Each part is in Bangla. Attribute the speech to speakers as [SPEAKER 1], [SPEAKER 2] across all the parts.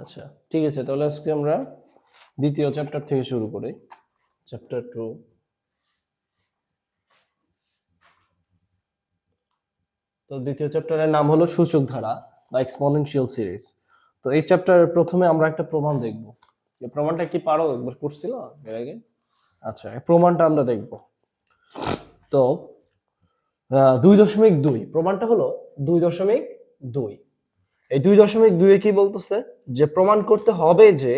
[SPEAKER 1] আচ্ছা ঠিক আছে, তাহলে আজকে আমরা দ্বিতীয় চ্যাপ্টার থেকে শুরু করি, চ্যাপ্টার 2। তো দ্বিতীয় চ্যাপ্টারের নাম হলো সূচক ধারা বা এক্সপোনেনশিয়াল সিরিজ। তো এই চ্যাপ্টারের প্রথমে আমরা একটা প্রমাণ দেখব। এই প্রমাণটা কি পারো, একবার করছিল এর আগে? আচ্ছা, এই প্রমাণটা আমরা দেখব। তো 2.2 প্রমাণটা হলো 2.2। এই 2.2 কি বলতেছে, যে প্রমাণ করতে হবে যে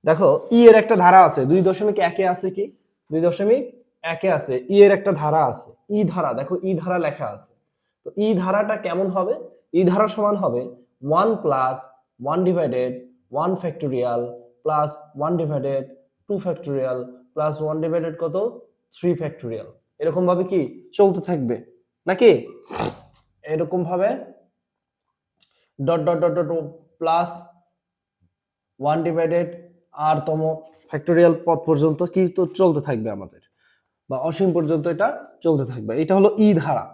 [SPEAKER 1] দেখো ই এর একটা ধারা আছে 2.1 আছে, কি 2.1 আছে, ই এর একটা ধারা আছে, ই ধারা, দেখো ই ধারা লেখা আছে। তো ই ধারাটা কেমন হবে? ই ধারা সমান হবে 1 plus 1 divided 1 factorial plus 1 divided 2 factorial plus 1 divided কত 3 ফ্যাক্টোরিয়াল। এরকম ভাবে কি চলতে থাকবে নাকি? এরকম ভাবে dot dot dot dot plus 1 divided r তম ফ্যাক্টোরিয়াল পদ পর্যন্ত কি তো চলতে থাকবে আমাদের, বা অসীম পর্যন্ত এটা চলতে থাকবে। এটা হলো ই ধারা।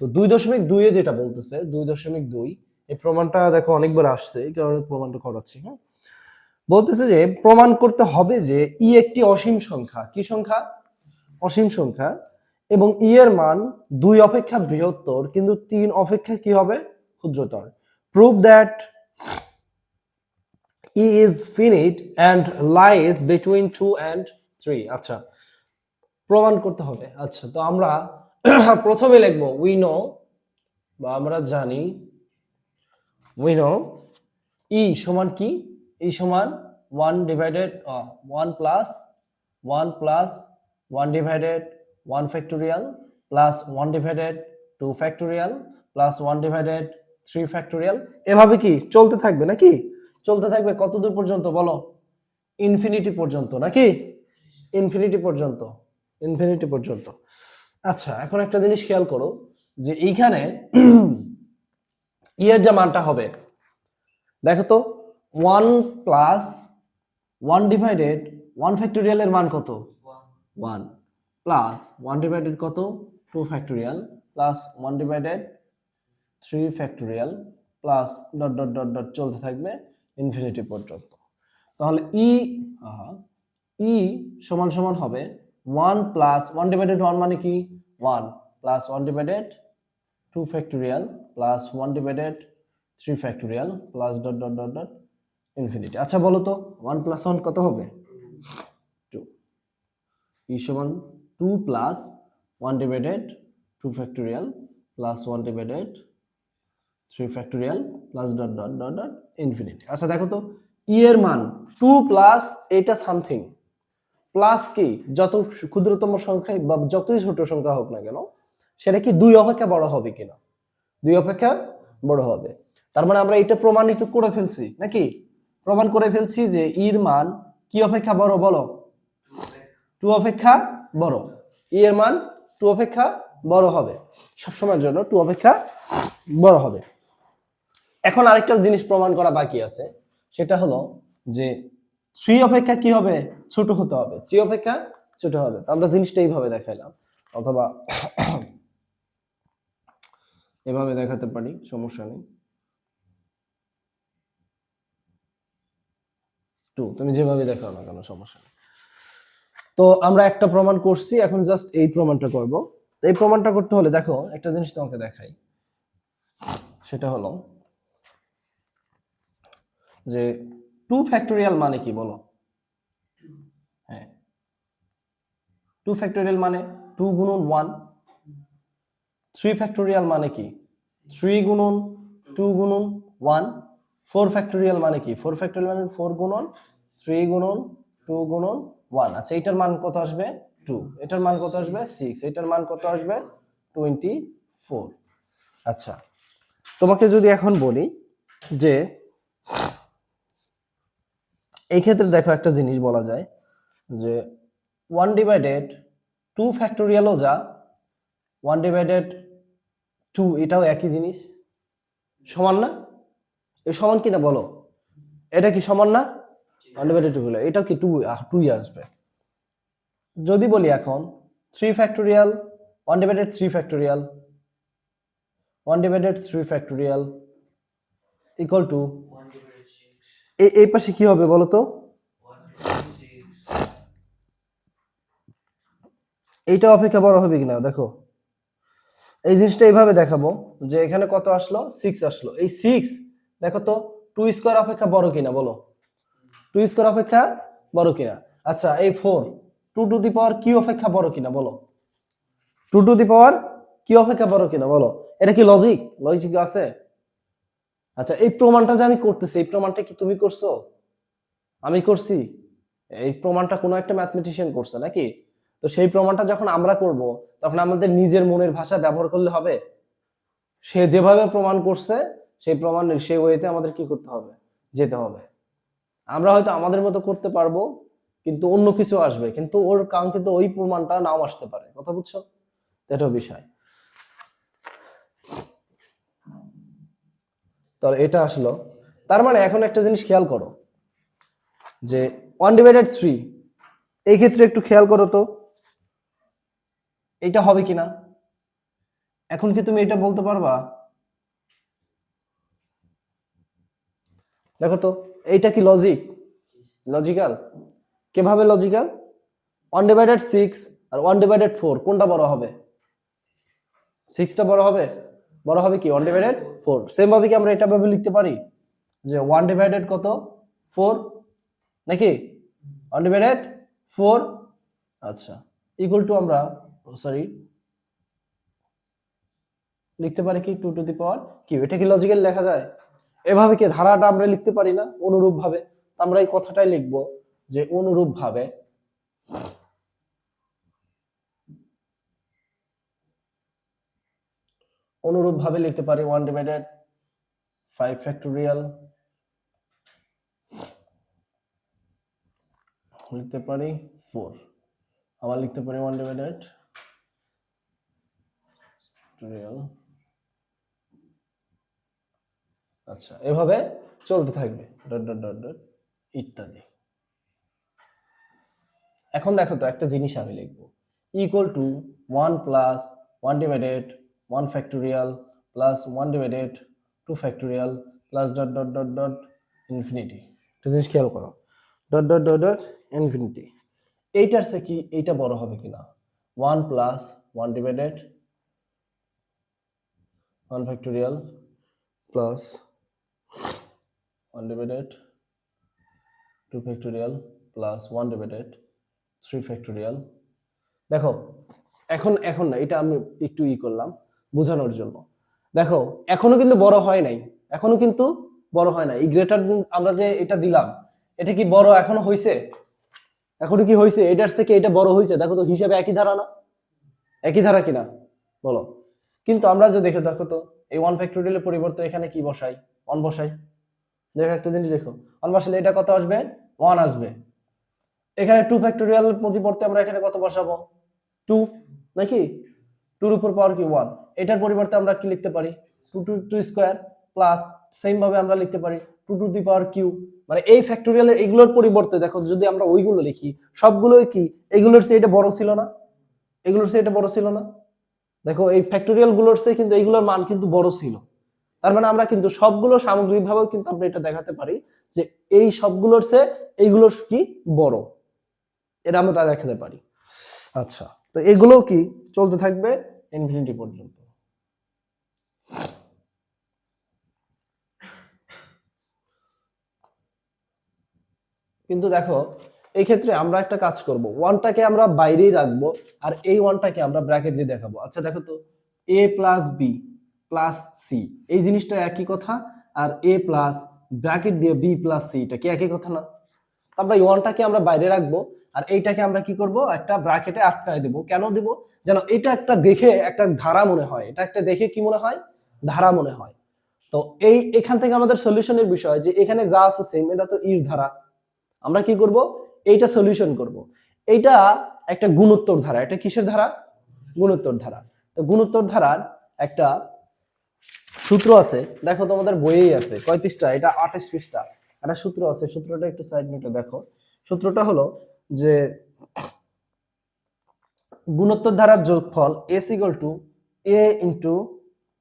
[SPEAKER 1] তো 2.2 এ যেটা বলতেছে 2.2, এই প্রমাণটা দেখো অনেকবার আসছে, এই কারণে প্রমাণটা করাচ্ছি। হ্যাঁ, বলতেছে যে প্রমাণ করতে হবে যে ই একটি অসীম সংখ্যা। কি সংখ্যা? অসীম সংখ্যা। এবং ই এর মান 2 অপেক্ষা বৃহত্তর কিন্তু 3 অপেক্ষা কি হবে ক্ষুদ্রতর। Prove that E is finite and lies between 2 and 3। আচ্ছা, প্রমাণ করতে হবে। আচ্ছা, তো আমরা প্রথমে লিখবো we know, বা আমরা জানি, we know E সমান কি? E সমান 1 divided 1 plus 1 plus 1 divided 1 factorial plus 1 divided 2 factorial plus 1 divided 3 factorial. এভাবে কি চলতে থাকবে নাকি? চলতে থাকবে কতদূর পর্যন্ত বলো? ইনফিনিটি পর্যন্ত নাকি? ইনফিনিটি পর্যন্ত, ইনফিনিটি পর্যন্ত। আচ্ছা, এখন একটা জিনিস খেয়াল করো যে এইখানে ই এর যে মানটা হবে, দেখো তো 1 প্লাস 1 ডিভাইডেড 1 ফ্যাক্টোরিয়াল এর মান কত? 1 প্লাস 1 ডিভাইডেড কত 2 factorial plus 1 divided 3 factorial plus dot dot dot dot চলতে থাকবে ইনফিনিটি পর্যন্ত। তাহলে ই সমান সমান হবে 1 প্লাস 1 ডিভাইডেড 1 মানে কি 1 plus 1 divided 2 factorial plus 1 divided 3 factorial plus dot dot dot dot infinity. আচ্ছা বলো তো 1 প্লাস 1 কত হবে? 2। ই সমান 2 plus 1 divided 2 factorial plus 1 divided 3 factorial plus dot dot dot dot infinity. আচ্ছা দেখো তো ই এর মান 2 প্লাস এটা সামথিং প্লাস কি যত ক্ষুদ্রতম সংখ্যা বা যতই ছোট সংখ্যা হোক না কেন, সেটা কি 2 অপেক্ষা বড় হবে কিনা? 2 অপেক্ষা বড় হবে। তার মানে আমরা এটা প্রমাণিত করে ফেলছি নাকি? প্রমাণ করে ফেলছি যে এর মান কি অপেক্ষা বড় বলো? 2 অপেক্ষা বড়। ই এর মান 2 অপেক্ষা বড় হবে, সবসময়ের জন্য 2 অপেক্ষা বড় হবে। এখন আরেকটা জিনিস প্রমাণ করা বাকি আছে, সেটা হলো যে 3 অপেক্ষা কি হবে? ছোট হতে হবে। 3 অপেক্ষা ছোট হবে। তো আমরা জিনিসটা এইভাবে দেখাইলাম, অথবা এভাবে দেখাতে পারি, সমস্যা নেই। 2 তুমি যেভাবে দেখাও না কেন সমস্যা নেই। তো আমরা একটা প্রমাণ করছি, এখন জাস্ট এই প্রমাণটা করব। এই প্রমাণটা করতে হলে দেখো একটা জিনিস তোমাকে দেখাই, সেটা হলো যে 2 ফ্যাক্টোরিয়াল মানে কি বলো? হ্যাঁ, 2 ফ্যাক্টোরিয়াল মানে 2 গুণন 1। 3 ফ্যাক্টোরিয়াল মানে কি 3 গুণন 2 গুণন 1। 4 ফ্যাক্টোরিয়াল মানে কি 4 ফ্যাক্টোরিয়াল মানে 4 গুণন 3 গুণন 2 গুণন 1। আচ্ছা, এটার মান কত আসবে 2, এটার মান কত আসবে 6, এটার মান কত আসবে 24। আচ্ছা, তোমাকে যদি এখন বলি যে এই ক্ষেত্রে দেখো একটা জিনিস বলা যায় যে 1 ডিভাইডেড 2 ফ্যাক্টোরিয়ালও যা 1 ডিভাইডেড 2 এটাও একই জিনিস, সমান না? এই সমান কিনা বলো? এটা কি সমান না? 1 ডিভাইডেড 2 হলো, এটা কি 2 আসবে। যদি বলি এখন 3 factorial 1 divided 3 factorial 1 divided 3 factorial equal to এই পাশে কি হবে বলো তো? এইটা অপেক্ষা বড় হবে কিনা দেখো। এই জিনিসটা এইভাবে দেখাবো যে এখানে কত আসলো, 6 আসলো। এই 6 দেখো তো 2 স্কয়ার অপেক্ষা বড় কিনা বলো, 2 স্কয়ার অপেক্ষা বড় কিনা। আচ্ছা এই 4 2 টু দি পাওয়ার কি অপেক্ষা বড় কিনা বলো, 2 টু দি পাওয়ার কি অপেক্ষা বড় কিনা বলো। এটা কি লজিক? লজিক আছে? আচ্ছা এই প্রমাণটা যে আমি করতেছি, এই প্রমাণটা কি তুমি করছো? আমি করছি? এই প্রমাণটা কোনো একটা ম্যাথমেটিশিয়ান করছে নাকি? তো সেই প্রমাণটা যখন আমরা করব, তখন আমাদের নিজের মনের ভাষা ব্যবহার করলে হবে? সে যেভাবে প্রমাণ করছে সেই প্রমাণ সেই ওয়েতে আমাদের কি করতে হবে, যেতে হবে। আমরা হয়তো আমাদের মতো করতে পারবো, কিন্তু অন্য কিছু আসবে, কিন্তু ওর কাঙ্ক্ষিত ওই প্রমাণটা নাও আসতে পারে। কথা বুঝছো? এটাও বিষয়। তাহলে এটা আসলো, তার মানে এখন একটা জিনিস খেয়াল করো যে 1/3 এই ক্ষেত্রে একটু খেয়াল করো তো এটা হবে কিনা। এখন কি তুমি এটা বলতে পারবা? দেখো তো এইটা কি লজিক? লজিক্যাল? কিভাবে লজিক্যাল? 1/6 আর 1/4 কোনটা বড় হবে? 6টা বড় হবে। বড় হবে কি 1/4। সেম ভাবে কি আমরা এটা ভাবে লিখতে পারি যে 1 কত 4 নাকি 1/4? আচ্ছা ইকুয়াল টু আমরা সরি লিখতে পারি কি 2 টু দি পাওয়ার কি। এটা কি লজিক্যাল লেখা যায়? এভাবে কি ধারাটা আমরা লিখতে পারি না অনুরূপ ভাবে? আমরা এই কথাটাই লিখবো যে অনুরূপ ভাবে লিখতে পারি 1/5 ফ্যাক্টোরিয়াল, লিখতে পারি 4, আবার লিখতে পারি 1/ফ্যাক্টোরিয়াল। আচ্ছা এভাবে চলতে থাকবে ডট ডট ডট ডট ইত্যাদি। এখন দেখো তো একটা জিনিস আমি লিখবো equal to 1 plus 1/1 factorial plus 1/2 factorial plus dot dot dot dot infinity. একটা জিনিস খেয়াল করো dot dot dot dot infinity. এইটার সে কি এইটা বড় হবে কিনা 1 plus 1/1 factorial plus 1/2 factorial plus 1/3 factorial. দেখো এখন এখন না এটা আমি একটু করলাম বোঝানোর জন্য। দেখো এখনো কিন্তু বড় হয় নাই, এখনো কিন্তু বড় হয় নাই। এই গ্রেটার আমরা যে এটা দিলাম এটা কি বড় এখনো হইছে? এখনো কি হইছে? এটার থেকে এটা বড় হইছে? দেখো তো হিসাবে একই ধারা না? একই ধারা কিনা বলো। কিন্তু আমরা যে দেখো দেখো তো এই 1 ফ্যাক্টোরিয়ালের পরিবর্তে এখানে কি বসাই 1 বসাই। দেখো একটা জিনিস দেখো 1 বসালে এটা কত আসবে 1 আসবে। এখানে 2 ফ্যাক্টোরিয়াল পরিবর্তে আমরা এখানে কত বসাবো 2 নাকি 2 এর উপর পাওয়ার কি 1। এটার পরিবর্তে আমরা কি লিখতে পারি 2 টু 2 স্কয়ার প্লাস সেম ভাবে আমরা লিখতে পারি 2 টু দি পাওয়ার কিউ। মানে এই ফ্যাক্টোরিয়ালের এগুলোর পরিবর্তে দেখো যদি আমরা ওইগুলো লিখি সবগুলোই কি এগুলোর চেয়ে এটা বড় ছিল না? এগুলোর চেয়ে এটা বড় ছিল না? দেখো এই ফ্যাক্টোরিয়াল গুলোর চেয়ে কিন্তু এইগুলোর মান কিন্তু বড় ছিল। তার মানে আমরা কিন্তু সবগুলো সামগ্রিকভাবেও কিন্তু আমরা এটা দেখাতে পারি যে এই সবগুলোর চেয়ে এইগুলোর কি বড়, এটা আমরা দেখাতে পারি। আচ্ছা তো এগুলো কি চলতে থাকবে ইনফিনিটি পর্যন্ত। কিন্তু দেখো এই ক্ষেত্রে আমরা একটা কাজ করব, ওয়ানটাকে আমরা বাইরেই রাখবো আর এই ওয়ানটাকে আমরা ব্র্যাকেট দিয়ে দেখাবো। আচ্ছা দেখো তো a plus B plus C এই জিনিসটা একই কথা, আর a প্লাস ব্র্যাকেট দিয়ে b প্লাস সি এটা কি একই কথা না? আমরা এই ওয়ানটাকে আমরা বাইরে রাখবো আর এইটাকে আমরা কি করব একটা ব্র্যাকেটে আটকায় দেব। কেন দেব? যেন এটা একটা দেখে একটা ধারা মনে হয়, এটা একটা দেখে কি মনে হয় ধারা মনে হয়। তো এই এখান থেকে আমাদের সলিউশনের বিষয় যে এখানে যা আছে সেম, এটা তো ইর ধারা। আমরা কি করব এইটা সলিউশন করব। এইটা একটা গুণোত্তর ধারা। এটা কিসের ধারা? গুণোত্তর ধারা। তো গুণোত্তর ধারার একটা সূত্র আছে, দেখো তোমাদের বইয়েই আছে। কয় পৃষ্ঠা এটা? 28 পৃষ্ঠা। একটা সূত্র আছে, সূত্রটা একটু সাইড নোটে দেখো। সূত্রটা হলো যে গুণোত্তর ধারার যোগফল s a into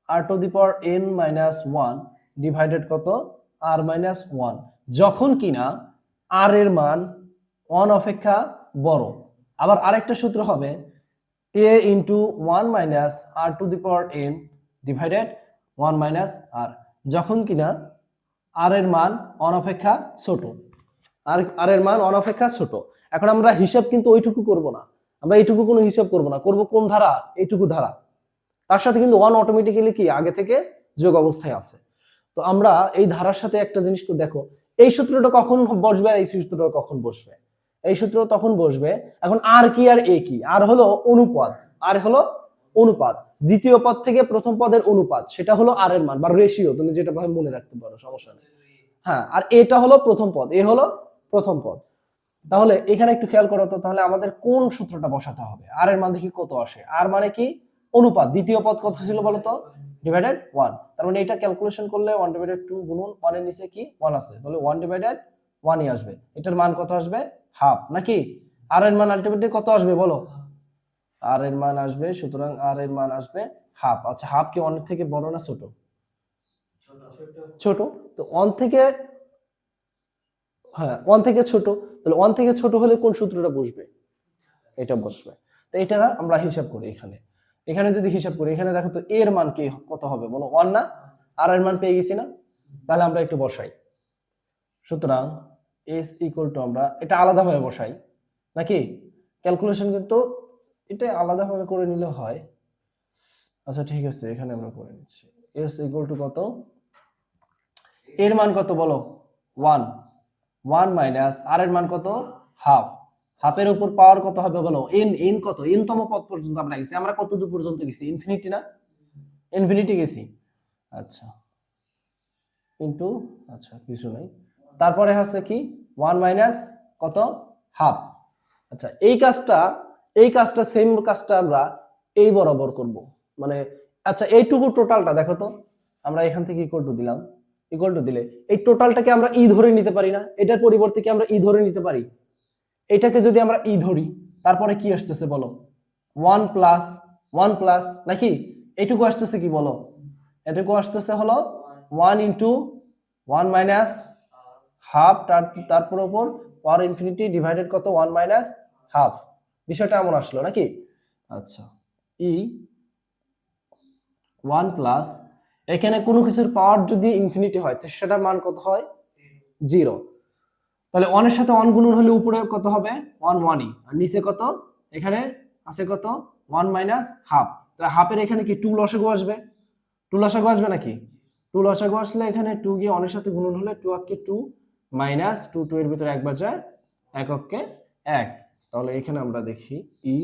[SPEAKER 1] r two the power n minus 1 divided কত r মাইনাস 1 যখন কিনা আর এর মান 1 অপেক্ষা বড়। আবার আরেকটা সূত্র হবে a into 1 minus r to the power n divided 1 minus r, যখন কিনা আর এর মান 1 অপেক্ষা ছোট। আর এর মান 1 অপেক্ষা ছোট। এখন আমরা হিসাব কিন্তু ওইটুকু করব না, আমরা এইটুকু কোনো হিসাব করব না, করব কোন ধারা, এইটুকু ধারা। তার সাথে কিন্তু 1 অটোমেটিক্যালি কি আগে থেকে যোগ অবস্থায় আছে। তো আমরা এই ধারার সাথে একটা জিনিস দেখো, এই সূত্রটা কখন বসবে আর এই সূত্রটা কখন বসবে। এই সূত্র তখন বসবে, এখন আর কি আর এ কি, আর হলো অনুপাত, আর হলো অনুপাত, দ্বিতীয় পদ থেকে প্রথম পদের অনুপাত, সেটা হলো আর এর মান বা রেশিও, তুমি যেটা ভাবে মনে রাখতে পারো, সমস্যা নেই। হ্যাঁ, আর এটা হলো প্রথম পদ, এ হলো প্রথম পদ। তাহলে এখানে একটু খেয়াল করো তো, তাহলে আমাদের কোন সূত্রটা বসাতে হবে, আর এর মান দেখি কত আসে। আর মানে কি অনুপাত, দ্বিতীয় পদ কত ছিল বলো তো, ডিভাইডেড 1। তার মানে এটা ক্যালকুলেশন করলে 1 ডিভাইডেড 2 গুণন 1 এর নিচে কি 1 আছে, তাহলে 1 ডিভাইডেড 1 ই আসবে। এটার মান কত আসবে, হাফ নাকি। আর এর মান আলটিমেটলি কত আসবে বলো, আর এর মান আসবে, সুতরাং আর এর মান আসবে হাফ। আচ্ছা, হাফ কি 1 এর থেকে বড় না ছোট? ছোট। তো 1 থেকে, হ্যাঁ 1 থেকে ছোট, তাহলে 1 থেকে ছোট হলে কোন সূত্রটা বসবে, এটা বসবে। তো এটা আমরা হিসাব করি এখানে, এখানে যদি হিসাব করি, এখানে দেখো তো এর মান কি কত হবে বলো, 1 না। আর এর মান পেয়ে গেছি না, তাহলে আমরা একটু বসাই। সুতরাং s ইকুয়াল টু, আমরা এটা আলাদাভাবে বসাই নাকি, ক্যালকুলেশন কিন্তু এটা আলাদাভাবে করে নিলে হয়। আচ্ছা ঠিক আছে, এখানে আমরা করে নিচ্ছি। s ইকুয়াল টু কত, এর মান কত বলো 1, 1 মাইনাস আর এর মান কত হাফ, হাফের উপর পাওয়ার কত হবে বলো n, n কত, n তম পদ পর্যন্ত আমরা গেছি, আমরা কত দূর পর্যন্ত গেছি, ইনফিনিটি না, ইনফিনিটি গেছি। আচ্ছা ইনটু, আচ্ছা কিছু নাই, তারপরে আছে কি 1 মাইনাস কত হাফ। আচ্ছা এই কাজটা সেম কাজটা আমরা এই বরাবর করব, মানে আচ্ছা এইটুকু টোটালটা দেখো তো, আমরা এখান থেকে ইকুয়াল টু দিলাম, ইকুয়াল টু দিলে এই টোটালটাকে আমরা ই ধরে নিতে পারি না, এটার পরিবর্তে কি আমরা ই ধরে নিতে পারি, এটাকে যদি আমরা ই ধরি, তারপরে কি আসতেছে বলো 1 প্লাস 1 প্লাস নাকি, এইটুকু আসতেছে কি বলো, এটুকু আসতেছে হলো 1 ইন্টু 1 মাইনাস হাফ, তারপর উপর পাওয়ার ইনফিনিটি ডিভাইডেড কত 1 মাইনাস হাফ, বিষয়টা এমন আসলো নাকি। আচ্ছা ই 1 প্লাস, এখানে কোনো কিছুর পাওয়ার যদি ইনফিনিটি হয় তো সেটার মান কত হয় 0, তাহলে 1 এর সাথে 1 গুণন হলে উপরে কত হবে 1 1ই, আর নিচে কত, এখানে আছে কত 1 মাইনাস হাফ, তাহলে হাফের এখানে কি 2 লসাগু আসবে, 2 লসাগু আসবে নাকি, 2 লসাগু আসলে এখানে 2 গিয়ে 1 এর সাথে গুণন হলে 2 আঁকে 2 মাইনাস 2, 2 এর ভিতরে একবার যায়, এককে 1। তাহলে এখানে আমরা দেখি ই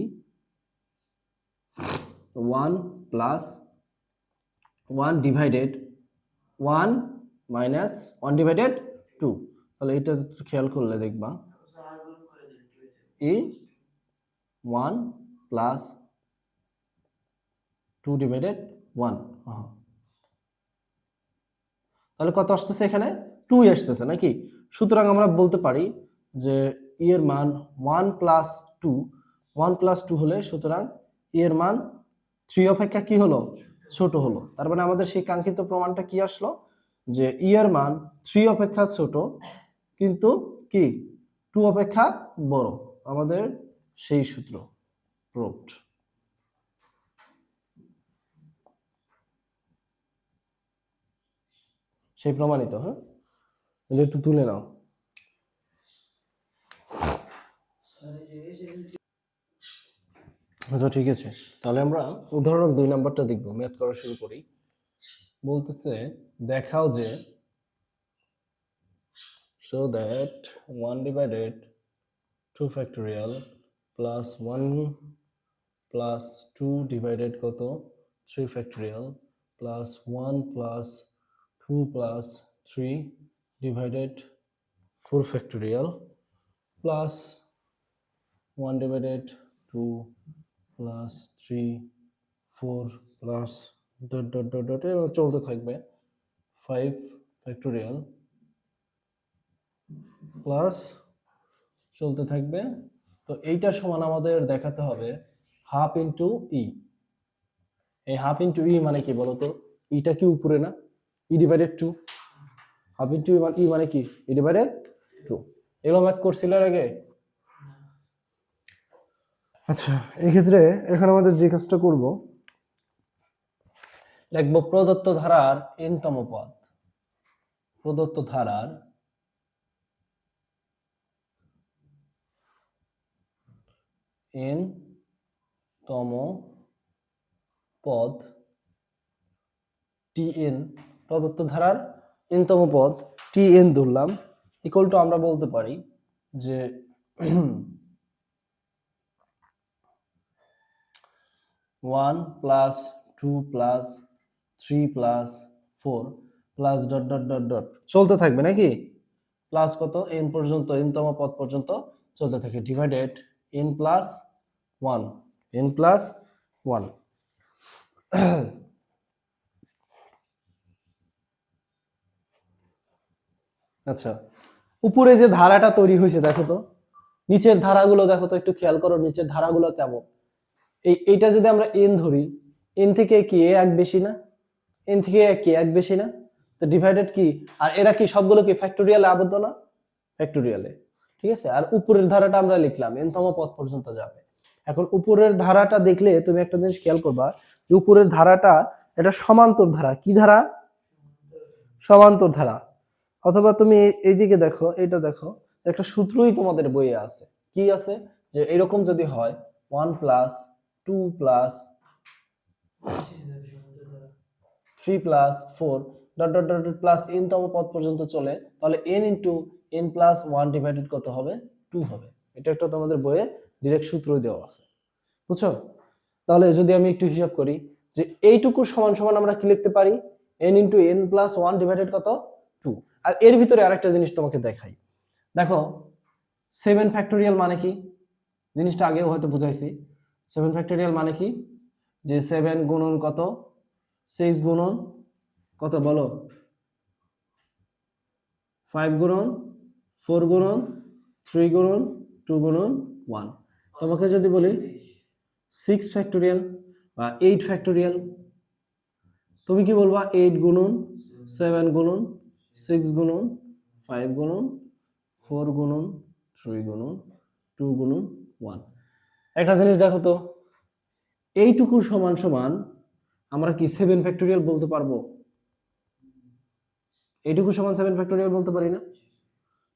[SPEAKER 1] 1 প্লাস 1 ডিভাইডেড 1 মাইনাস 1 ডিভাইডেড 2, তাহলে এটা একটু খেয়াল করলে দেখবা ই 1 প্লাস 2 ডিভাইডেড 1, তাহলে কত আসতেছে এখানে 2 আসতেছে নাকি। সুতরাং আমরা বলতে পারি যে ই এর মান 1 প্লাস 2, 1 প্লাস 2 হলে, সুতরাং ই এর মান 3 অপেক্ষা কি হলো ছোট হলো। তার মানে আমাদের সেই কাঙ্ক্ষিত প্রমাণটা কি আসলো, যে ই এর মান 3 অপেক্ষা ছোট কিন্তু কি 2 অপেক্ষা বড়, আমাদের সেই সূত্র প্রুভড। সেই প্রমাণিত। হ্যাঁ, এটা একটু তুলে নাও। আচ্ছা ঠিক আছে, তাহলে আমরা উদাহরণ 2 নাম্বারটা দেখব, ম্যাথ করা শুরু করি। বলতেছে দেখাও যে show that 1 divided 2 factorial plus 1 plus 2 divided কত 3 factorial plus 1 plus 2 plus 3 divided 4 factorial plus 1 divided 2 plus 3 4 plus dot dot dot dot চলতে থাকবে 5 ফ্যাক্টোরিয়াল প্লাস চলতে থাকবে। তো এইটা সমান আমাদের দেখাতে হবে হাফ ইন্টু ই। এই হাফ ইন্টু ই মানে কি বলতো, ইটা কি উপরে না, ই ডিভাইডেড 2, হাফ ইন্টু ই মানে কি ই ডিভাইডেড 2। এগুলো ম্যাথ করছিল এর আগে? আচ্ছা, এই ক্ষেত্রে এখানে আমাদের যে কাজটা করব, লিখব প্রদত্ত ধারার n তম পদ। প্রদত্ত ধারার n তম পদ tn, প্রদত্ত ধারার n তম পদ tn ধরলাম, ইকুয়াল টু আমরা বলতে পারি যে 1 plus 2 plus 3 plus 4 plus dot dot dot dot চলতে থাকবে নাকি, প্লাস কত n পর্যন্ত, n তম পদ পর্যন্ত চলতে থাকে, divided n plus 1, n plus 1। আচ্ছা, উপরে যে ধারাটা তৈরি হয়েছে দেখো তো, নিচের ধারাগুলো দেখো তো, একটু খেয়াল করো নিচের ধারাগুলো কেমন। এইটা যদি আমরা n ধরি, n থেকে কি এক বেশি না, n থেকে কি এক বেশি না, তো ডিভাইডেড কি, আর এরা কি সবগুলো কি ফ্যাক্টোরিয়ালে আবদ্ধ না, ফ্যাক্টোরিয়ালে, ঠিক আছে। আর উপরের ধারাটা আমরা লিখলাম n তম পদ পর্যন্ত যাবে। এখন উপরের ধারাটা দেখলে তুমি একটা জিনিস খেয়াল করবা, যে উপরের ধারাটা এটা সমান্তর ধারা, কি ধারা, সমান্তর ধারা। অথবা তুমি এইদিকে দেখো, এটা দেখো, একটা সূত্রই তোমাদের বইয়ে আছে, কি আছে, যে এরকম যদি হয় 1 plus 2 plus 3 plus 4 dot dot dot plus n তম পদ পর্যন্ত চলে, তাহলে n into n plus 1 divided কত হবে, 2 হবে। এটা একটা তোমাদের বইয়ে ডিরেক্ট সূত্রই দেওয়া আছে, বুঝছো। তাহলে যদি আমি একটু হিসাব করি, যে এইটুকু সমান সমান আমরা কি লিখতে পারি, n into n plus 1 divided কত, 2। আর এর ভিতরে আরেকটা জিনিস তোমাকে দেখাই, দেখো 7 ফ্যাক্টোরিয়াল মানে কি, জিনিসটা আগেও হয়তো বুঝাইছি। 7 ফ্যাক্টোরিয়াল মানে কি, যে 7 গুণন কত, 6 গুণন কত বলো, 5 গুণন 4 গুণন 3 গুণন 2 গুণন 1। তোমাকে যদি বলি 6 ফ্যাক্টোরিয়াল বা 8 ফ্যাক্টোরিয়াল, তুমি কি বলবা, 8 গুণন 7 গুণন 6 গুণন 5 গুণন 4 গুণন 3 গুণন 2 গুণন 1। একটা জিনিস দেখো তো, এইটুকু সমান সমান আমরা কি 7 ফ্যাক্টোরিয়াল বলতে পারবো, এইটুকু সমান 7 ফ্যাক্টোরিয়াল বলতে পারি না,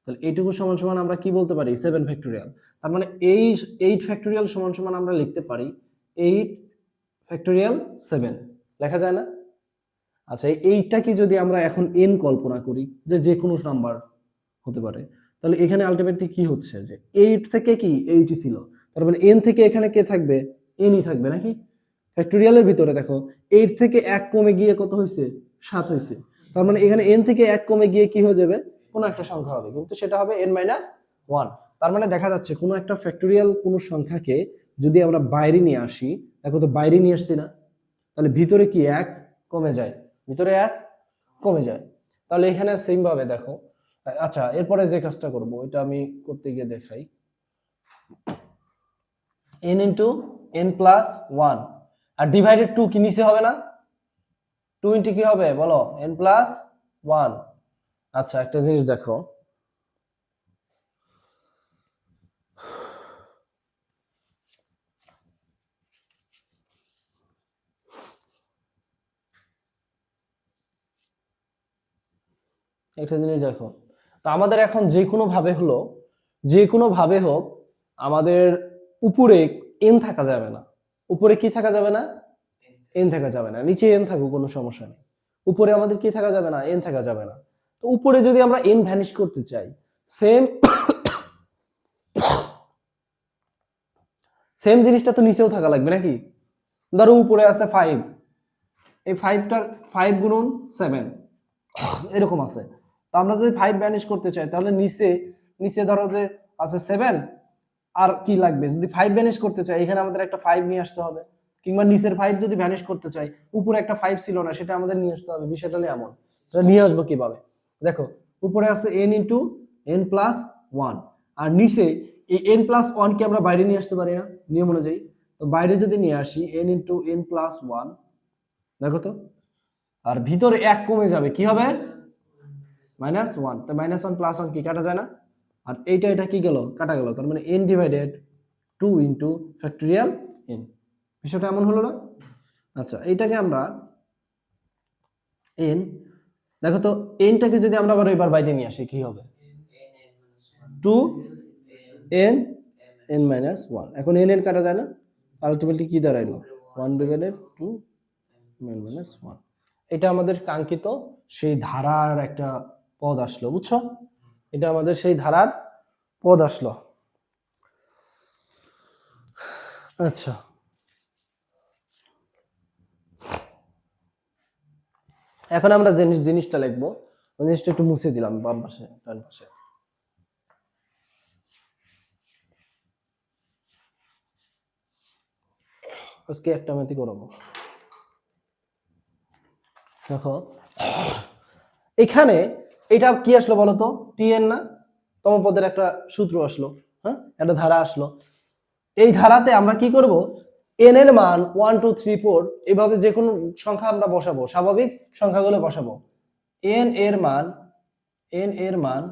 [SPEAKER 1] তাহলে এইটুকু সমান সমান আমরা কি বলতে পারি, 7 ফ্যাক্টোরিয়াল। তার মানে এই 8 ফ্যাক্টোরিয়াল সমান সমান আমরা লিখতে পারি 8 ফ্যাক্টোরিয়াল 7, লেখা যায় না। আচ্ছা, এইটা কি যদি আমরা এখন n কল্পনা করি, যে যে কোনো নাম্বার হতে পারে, তাহলে এখানে আলটিমেটলি কি হচ্ছে, যে 8 থেকে কি 8ই ছিল, তার মানে n থেকে এখানে কে থাকবে, nই থাকবে নাকি। ফ্যাক্টোরিয়ালের ভিতরে দেখো 8 থেকে 1 কমে গিয়ে কত হয়েছে, 7 হয়েছে, তার মানে এখানে n থেকে 1 কমে গিয়ে কি হয়ে যাবে, কোনো একটা সংখ্যা হবে, কিন্তু সেটা হবে n-1। তার মানে দেখা যাচ্ছে কোনো একটা ফ্যাক্টোরিয়াল কোনো সংখ্যাকে যদি আমরা বাইরে নিয়ে আসি, দেখো তো বাইরে নিয়ে আসছি না, তাহলে ভিতরে কি 1 কমে যায়, ভিতরে 1 কমে যায়। তাহলে এখানে সেম ভাবে দেখো, আচ্ছা এরপরে যে কাজটা করব এটা আমি করতে গিয়ে দেখাই, n ইন্টু n প্লাস 1 আর ডিভাইডেড 2 কি নিচে হবে না, 2 ইন্টু কি হবে বলো, n প্লাস 1। আচ্ছা একটা জিনিস দেখো, একটা জিনিস দেখো, তো আমাদের এখন যে কোনো ভাবে হলো, যে কোনো ভাবে হোক আমাদের উপরে n থাকা যাবে না, উপরে কি থাকা যাবে না, n থাকা যাবে না, নিচে n থাকুক কোনো সমস্যা নেই, উপরে আমাদের কি থাকা যাবে না, n থাকা যাবে না। তো উপরে যদি আমরা n ভ্যানিশ করতে চাই, সেম সেম জিনিসটা তো নিচেও থাকা লাগবে নাকি। ধরো উপরে আছে 5, এই 5টা 5 গুণন 7 এরকম আছে, তো আমরা যদি 5 ভ্যানিশ করতে চাই, তাহলে নিচে নিচে ধরো যে আছে 7, আর কি লাগবে, যদি 5 ভ্যানিশ করতে চাই এখানে আমাদের একটা 5 নিয়ে আসতে হবে, কিংবা নিচের 5 যদি ভ্যানিশ করতে চাই, উপরে একটা 5 ছিল না সেটা আমাদের নিয়ে আসতে হবে, বিষয়টা হলো এমন। এটা নিয়ে আসবো কিভাবে, দেখো উপরে আছে n ইন্টু n প্লাস 1, আর নিচে এই n প্লাস 1 কে আমরা বাইরে নিয়ে আসতে পারি না নিয়ম অনুযায়ী, তো বাইরে যদি নিয়ে আসি n ইন্টু n প্লাস 1, দেখো তো, আর ভিতরে 1 কমে যাবে, কি হবে, মাইনাস ওয়ান, তাই মাইনাস ওয়ান প্লাস ওয়ান কি কাটা যায় না, আর এইটা এটা কি গেল, কাটা গেল, তার মানে n divided 2 into factorial n। বিষয়টা এমন হলো না? আচ্ছা, এইটাকে আমরা n, দেখো তো nটাকে যদি আমরা আবার এবার বাইরে নিয়ে আসি কি হবে, 2 n n মাইনাস ওয়ান। এখন n কাটা যায় না, আলটিমেটলি কি দাঁড়াইলো, 1 ডিভাইডেড 2 n মাইনাস ওয়ান। এটা আমাদের কাঙ্ক্ষিত সেই ধারার একটা পদ আসলো, বুঝছো? এটা আমাদের সেই ধারার পদ আসলো। আচ্ছা, এখন আমরা জিনিসটা লিখবো, জিনিসটা একটু মুছে দিলাম বাম পাশে ডান পাশে। আজকে একটা ম্যাথই করাবো। দেখো এখানে এটা কি আসলো বলো তো, টিএন না, তমপদের একটা সূত্র আসলো, হ্যাঁ, একটা ধারা আসলো। এই ধারাতে আমরা কি করব, এন এর মান 1 2 3 4 এভাবে যে কোনো সংখ্যা আমরা বসাবো, স্বাভাবিক সংখ্যাগুলো বসাবো। এন এর মান